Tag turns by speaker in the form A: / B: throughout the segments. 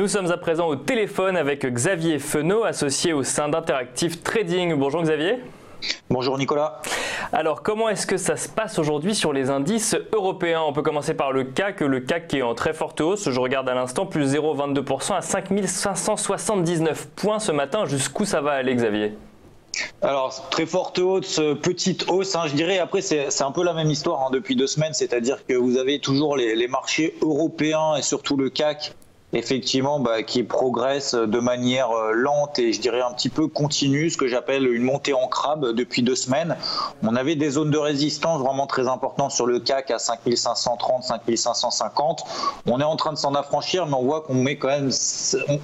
A: Nous sommes à présent au téléphone avec Xavier Fenot, associé au sein d'Interactive Trading. Bonjour Xavier.
B: Bonjour Nicolas.
A: Alors comment est-ce que ça se passe aujourd'hui sur les indices européens? On peut commencer par le CAC qui est en très forte hausse. Je regarde à l'instant, plus 0,22% à 5579 points ce matin. Jusqu'où ça va aller Xavier?
B: Alors, très forte hausse, petite hausse, je dirais. Après, c'est un peu la même histoire depuis 2 semaines. C'est-à-dire que vous avez toujours les marchés européens et surtout le CAC, effectivement, qui progresse de manière lente et je dirais un petit peu continue, ce que j'appelle une montée en crabe depuis 2 semaines. On avait des zones de résistance vraiment très importantes sur le CAC à 5530, 5550. On est en train de s'en affranchir, mais on voit qu'on met quand même,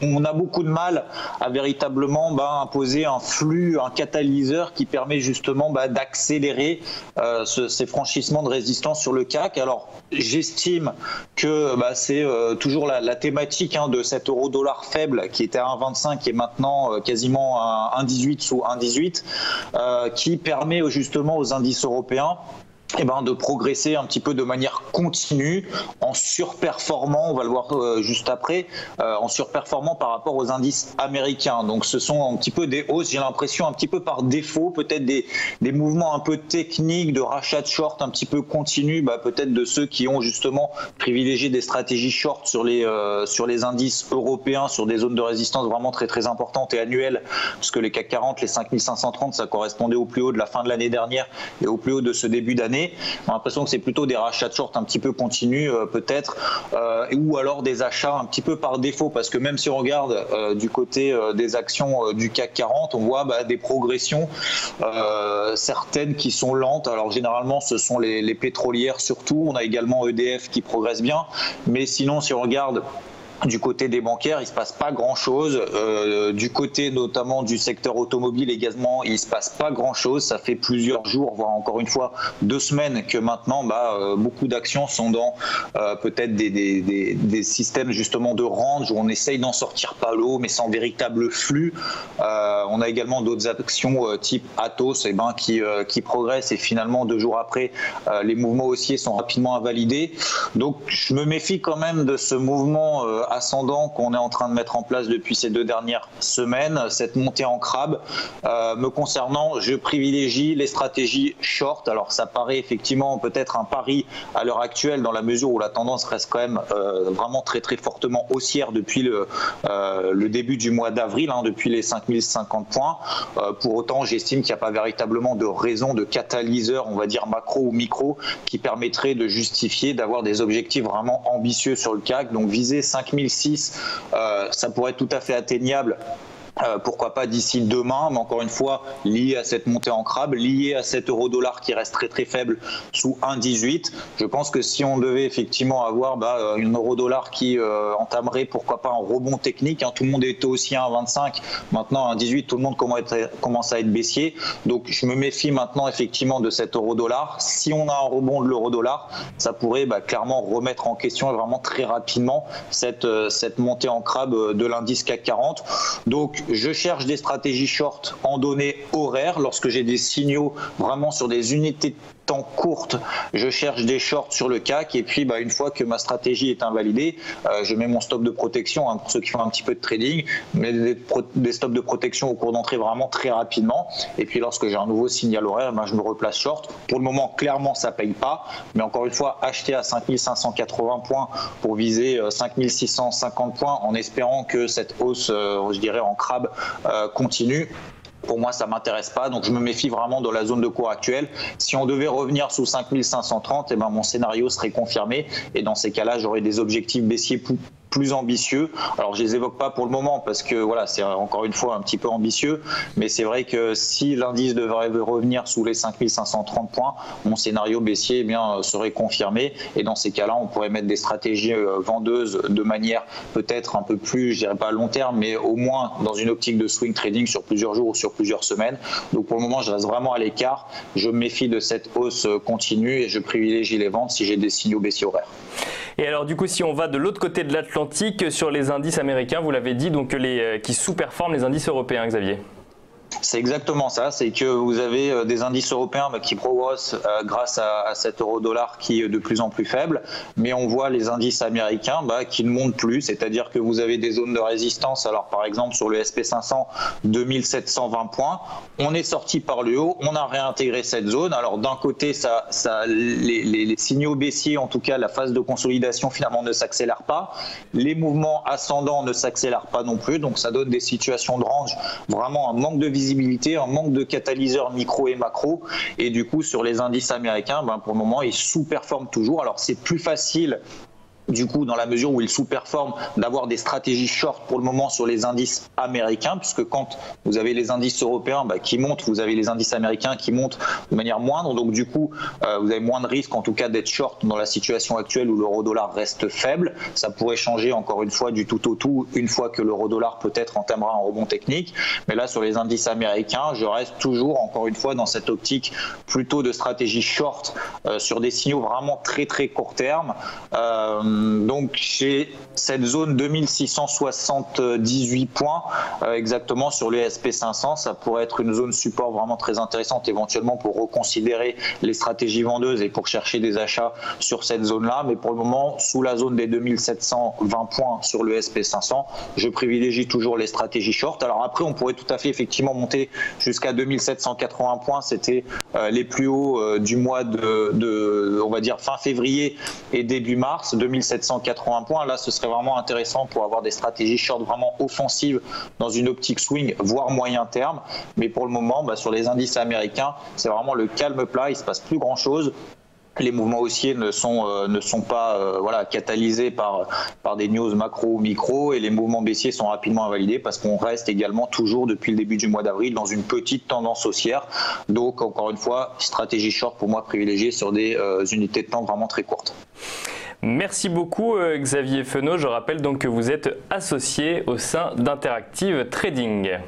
B: on a beaucoup de mal à véritablement imposer un flux, un catalyseur qui permet justement d'accélérer ces franchissements de résistance sur le CAC. Alors, j'estime que c'est toujours la thématique de cet euro-dollar faible qui était à 1,25 et maintenant quasiment à 1,18 sous 1,18 qui permet justement aux indices européens de progresser un petit peu de manière continue en surperformant, on va le voir juste après, en surperformant par rapport aux indices américains. Donc ce sont un petit peu des hausses, j'ai l'impression un petit peu par défaut, peut-être des mouvements un peu techniques de rachat de short un petit peu continu, peut-être de ceux qui ont justement privilégié des stratégies short sur les indices européens, sur des zones de résistance vraiment très très importantes et annuelles, parce que les CAC 40, les 5530, ça correspondait au plus haut de la fin de l'année dernière et au plus haut de ce début d'année. On a l'impression que c'est plutôt des rachats de short un petit peu continus peut-être, ou alors des achats un petit peu par défaut, parce que même si on regarde du côté des actions du CAC 40, on voit des progressions, certaines qui sont lentes. Alors généralement ce sont les pétrolières surtout, on a également EDF qui progresse bien, mais sinon si on regarde du côté des bancaires, il se passe pas grand-chose. Du côté notamment du secteur automobile également, il se passe pas grand-chose. Ça fait plusieurs jours, voire encore une fois 2 semaines que maintenant, beaucoup d'actions sont dans peut-être des systèmes justement de range où on essaye d'en sortir pas l'eau, mais sans véritable flux. On a également d'autres actions type Atos, qui progressent et finalement 2 jours après, les mouvements haussiers sont rapidement invalidés. Donc je me méfie quand même de ce mouvement ascendant qu'on est en train de mettre en place depuis ces 2 dernières semaines, cette montée en crabe. Me concernant, je privilégie les stratégies short. Alors ça paraît effectivement peut-être un pari à l'heure actuelle dans la mesure où la tendance reste quand même vraiment très très fortement haussière depuis le début du mois d'avril, depuis les 5050 points. Pour autant, j'estime qu'il n'y a pas véritablement de raison de catalyseur, on va dire macro ou micro, qui permettrait de justifier d'avoir des objectifs vraiment ambitieux sur le CAC. Donc viser 5006, ça pourrait être tout à fait atteignable. Pourquoi pas d'ici demain, mais encore une fois lié à cette montée en crabe, lié à cet euro-dollar qui reste très très faible sous 1,18. Je pense que si on devait effectivement avoir une euro-dollar qui entamerait pourquoi pas un rebond technique, tout le monde était aussi à 1,25, maintenant à 1,18, tout le monde commence à être baissier. Donc je me méfie maintenant effectivement de cet euro-dollar. Si on a un rebond de l'euro-dollar, ça pourrait clairement remettre en question vraiment très rapidement cette montée en crabe de l'indice CAC 40. Donc je cherche des stratégies short en données horaires. Lorsque j'ai des signaux vraiment sur des unités de temps courtes, je cherche des shorts sur le CAC et puis une fois que ma stratégie est invalidée, je mets mon stop de protection pour ceux qui font un petit peu de trading, mais des stops de protection au cours d'entrée vraiment très rapidement. Et puis lorsque j'ai un nouveau signal horaire, je me replace short. Pour le moment, clairement, ça paye pas. Mais encore une fois, acheter à 5580 points pour viser 5650 points en espérant que cette hausse, je dirais, en crabe continue. Pour moi, ça ne m'intéresse pas, donc je me méfie vraiment de la zone de cours actuelle. Si on devait revenir sous 5530, mon scénario serait confirmé et dans ces cas-là, j'aurais des objectifs baissiers plus ambitieux. Alors je les évoque pas pour le moment parce que voilà, c'est encore une fois un petit peu ambitieux, mais c'est vrai que si l'indice devrait revenir sous les 5530 points, mon scénario baissier serait confirmé et dans ces cas-là, on pourrait mettre des stratégies vendeuses de manière peut-être un peu plus, je dirais pas à long terme, mais au moins dans une optique de swing trading sur plusieurs jours ou sur plusieurs semaines. Donc pour le moment, je reste vraiment à l'écart. Je me méfie de cette hausse continue et je privilégie les ventes si j'ai des signaux baissiers horaires.
A: Et alors du coup, si on va de l'autre côté de l'Atlantique, sur les indices américains, vous l'avez dit, donc qui sous-performent les indices européens, Xavier.
B: C'est exactement ça, c'est que vous avez des indices européens qui progressent grâce à cet euro-dollar qui est de plus en plus faible, mais on voit les indices américains qui ne montent plus, c'est-à-dire que vous avez des zones de résistance. Alors par exemple sur le SP500, 2720 points, on est sorti par le haut, on a réintégré cette zone. Alors d'un côté, les signaux baissiers, en tout cas la phase de consolidation finalement ne s'accélère pas, les mouvements ascendants ne s'accélèrent pas non plus, donc ça donne des situations de range, vraiment un manque de visibilité, un manque de catalyseurs micro et macro, et du coup sur les indices américains, pour le moment ils sous-performent toujours. Alors c'est plus facile du coup, dans la mesure où ils sous-performent, d'avoir des stratégies short pour le moment sur les indices américains, puisque quand vous avez les indices européens qui montent, vous avez les indices américains qui montent de manière moindre. Donc du coup, vous avez moins de risques en tout cas d'être short dans la situation actuelle où l'euro-dollar reste faible. Ça pourrait changer encore une fois du tout au tout, une fois que l'euro-dollar peut-être entamera un rebond technique. Mais là, sur les indices américains, je reste toujours encore une fois dans cette optique plutôt de stratégie short sur des signaux vraiment très très court terme. Donc j'ai cette zone 2678 points exactement sur les SP500, ça pourrait être une zone support vraiment très intéressante éventuellement pour reconsidérer les stratégies vendeuses et pour chercher des achats sur cette zone-là, mais pour le moment sous la zone des 2720 points sur le SP500, je privilégie toujours les stratégies short. Alors après on pourrait tout à fait effectivement monter jusqu'à 2780 points, c'était les plus hauts du mois de on va dire fin février et début mars, 2780 points. Là, ce serait vraiment intéressant pour avoir des stratégies short vraiment offensives dans une optique swing, voire moyen terme. Mais pour le moment, sur les indices américains, c'est vraiment le calme plat. Il ne se passe plus grand-chose. Les mouvements haussiers ne sont pas catalysés par des news macro ou micro, et les mouvements baissiers sont rapidement invalidés parce qu'on reste également toujours depuis le début du mois d'avril dans une petite tendance haussière. Donc encore une fois, stratégie short pour moi privilégiée sur des unités de temps vraiment très courtes.
A: Merci beaucoup Xavier Fenot. Je rappelle donc que vous êtes associé au sein d'Interactive Trading.